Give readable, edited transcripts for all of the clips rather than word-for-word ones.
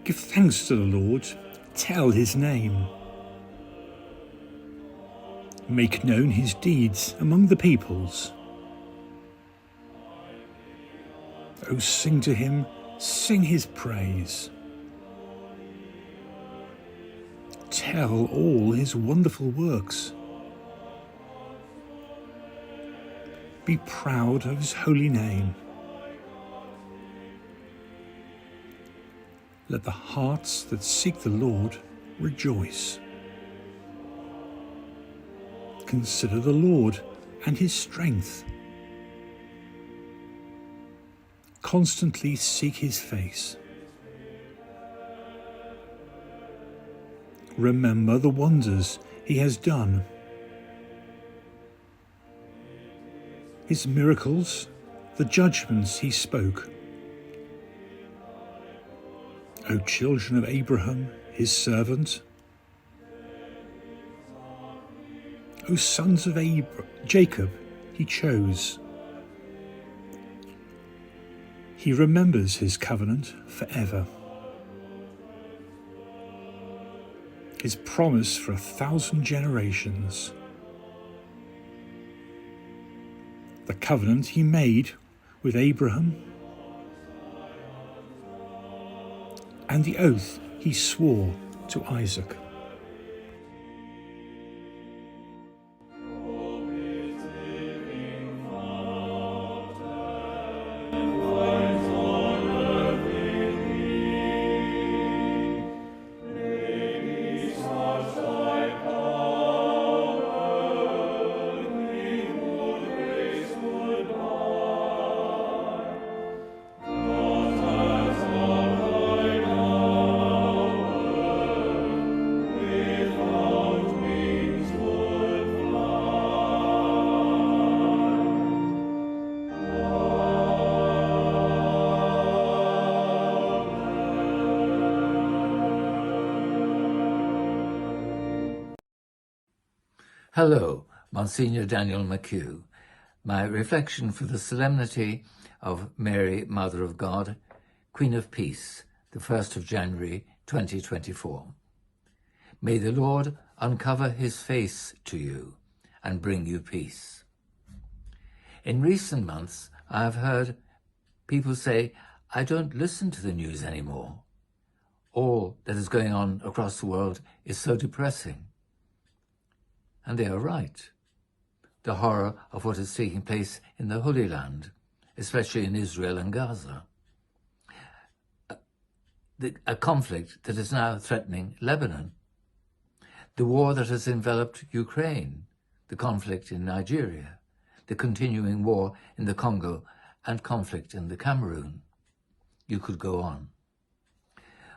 Give thanks to the Lord, tell his name. Make known his deeds among the peoples. O sing to him, sing his praise. Tell all his wonderful works. Be proud of his holy name. Let the hearts that seek the Lord rejoice. Consider the Lord and his strength. Constantly seek his face. Remember the wonders he has done. His miracles, the judgments he spoke. O children of Abraham, his servant. O sons of Jacob, he chose. He remembers his covenant forever. His promise for 1,000 generations. The covenant he made with Abraham and the oath he swore to Isaac. Hello, Monsignor Daniel McHugh. My reflection for the Solemnity of Mary, Mother of God, Queen of Peace, the 1st of January 2024. May the Lord uncover his face to you and bring you peace. In recent months, I have heard people say, I don't listen to the news anymore. All that is going on across the world is so depressing. And they are right. The horror of what is taking place in the Holy Land, especially in Israel and Gaza. A conflict that is now threatening Lebanon. The war that has enveloped Ukraine, the conflict in Nigeria, the continuing war in the Congo and conflict in the Cameroon. You could go on.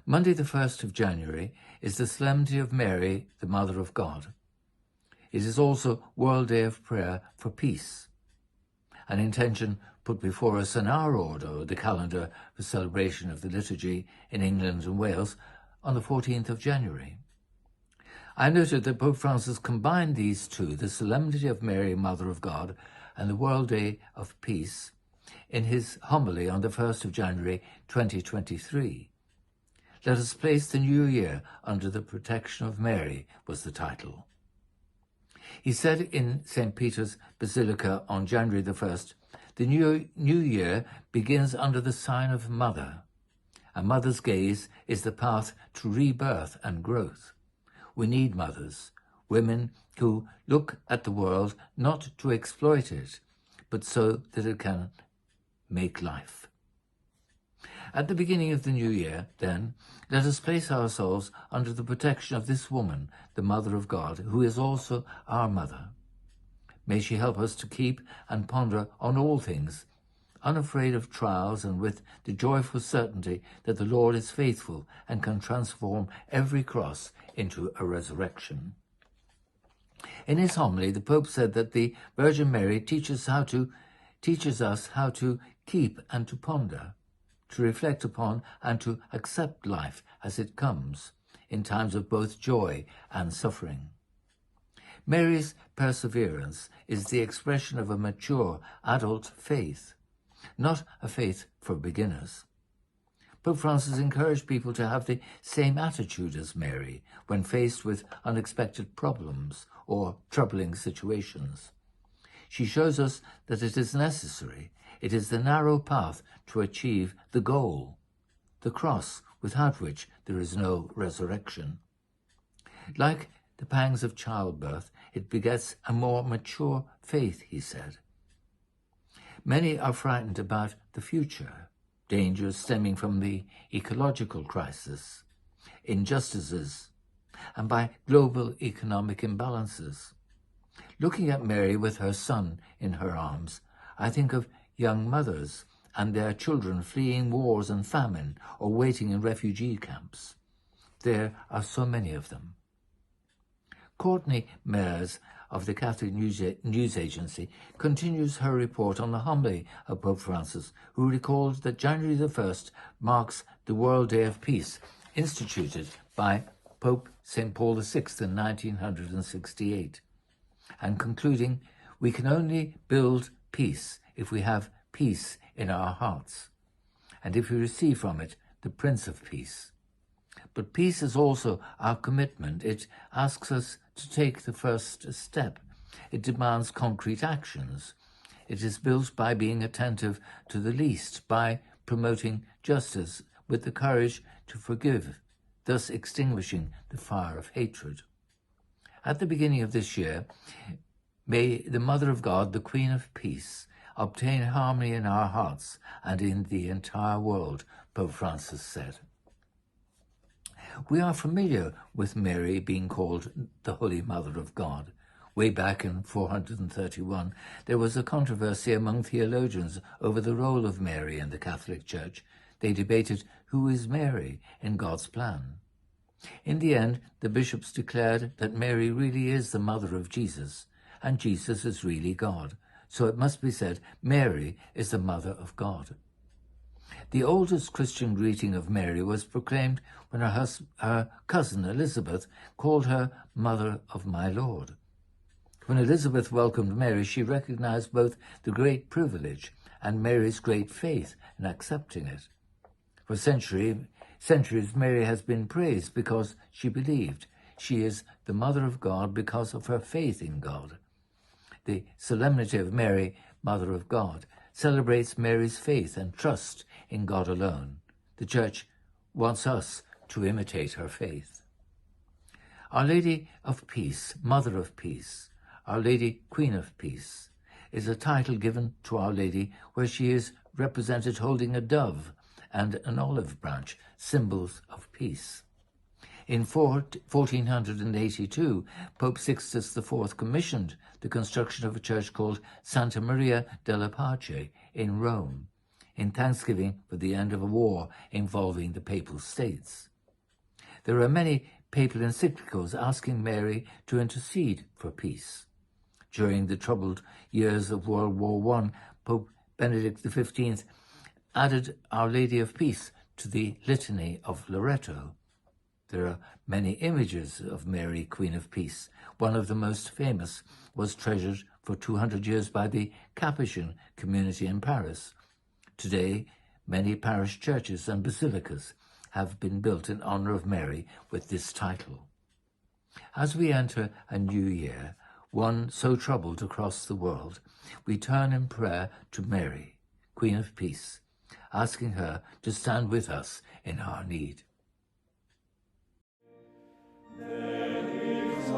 Monday the 1st of January is the Solemnity of Mary, the Mother of God. It is also World Day of Prayer for Peace, an intention put before us in our order, the calendar for celebration of the liturgy in England and Wales, on the 14th of January. I noted that Pope Francis combined these two, the Solemnity of Mary, Mother of God, and the World Day of Peace, in his homily on the 1st of January 2023. Let us place the new year under the protection of Mary, was the title. He said in St. Peter's Basilica on January the 1st, the new year begins under the sign of Mother. A mother's gaze is the path to rebirth and growth. We need mothers, women who look at the world not to exploit it, but so that it can make life. At the beginning of the new year, then, let us place ourselves under the protection of this woman, the Mother of God, who is also our Mother. May she help us to keep and ponder on all things, unafraid of trials and with the joyful certainty that the Lord is faithful and can transform every cross into a resurrection. In his homily, the Pope said that the Virgin Mary teaches us how to keep and to ponder, to reflect upon and to accept life as it comes, in times of both joy and suffering. Mary's perseverance is the expression of a mature adult faith, not a faith for beginners. Pope Francis encouraged people to have the same attitude as Mary when faced with unexpected problems or troubling situations. She shows us that it is necessary. It is the narrow path to achieve the goal, the cross without which there is no resurrection. Like the pangs of childbirth, it begets a more mature faith, he said. Many are frightened about the future, dangers stemming from the ecological crisis, injustices, and by global economic imbalances. Looking at Mary with her son in her arms, I think of young mothers and their children fleeing wars and famine or waiting in refugee camps. There are so many of them. Courtney Mears of the Catholic News Agency continues her report on the homily of Pope Francis, who recalled that January the 1st marks the World Day of Peace, instituted by Pope St. Paul VI in 1968, and concluding, "We can only build peace if we have peace in our hearts, and if we receive from it the Prince of Peace. But peace is also our commitment. It asks us to take the first step. It demands concrete actions. It is built by being attentive to the least, by promoting justice with the courage to forgive, thus extinguishing the fire of hatred." At the beginning of this year, may the Mother of God, the Queen of Peace, obtain harmony in our hearts and in the entire world, Pope Francis said. We are familiar with Mary being called the Holy Mother of God. Way back in 431, there was a controversy among theologians over the role of Mary in the Catholic Church. They debated who is Mary in God's plan. In the end, the bishops declared that Mary really is the mother of Jesus, and Jesus is really God. So it must be said, Mary is the mother of God. The oldest Christian greeting of Mary was proclaimed when her cousin Elizabeth called her Mother of my Lord. When Elizabeth welcomed Mary, she recognized both the great privilege and Mary's great faith in accepting it. For centuries, Mary has been praised because she believed. She is the Mother of God because of her faith in God. The Solemnity of Mary, Mother of God, celebrates Mary's faith and trust in God alone. The Church wants us to imitate her faith. Our Lady of Peace, Mother of Peace, Our Lady Queen of Peace, is a title given to Our Lady where she is represented holding a dove and an olive branch, symbols of peace. In 1482, Pope Sixtus IV commissioned the construction of a church called Santa Maria della Pace in Rome, in thanksgiving for the end of a war involving the Papal States. There are many papal encyclicals asking Mary to intercede for peace. During the troubled years of World War I, Pope Benedict XV added Our Lady of Peace to the Litany of Loreto. There are many images of Mary, Queen of Peace. One of the most famous was treasured for 200 years by the Capuchin community in Paris. Today, many parish churches and basilicas have been built in honor of Mary with this title. As we enter a new year, one so troubled across the world, we turn in prayer to Mary, Queen of Peace, asking her to stand with us in our need. There is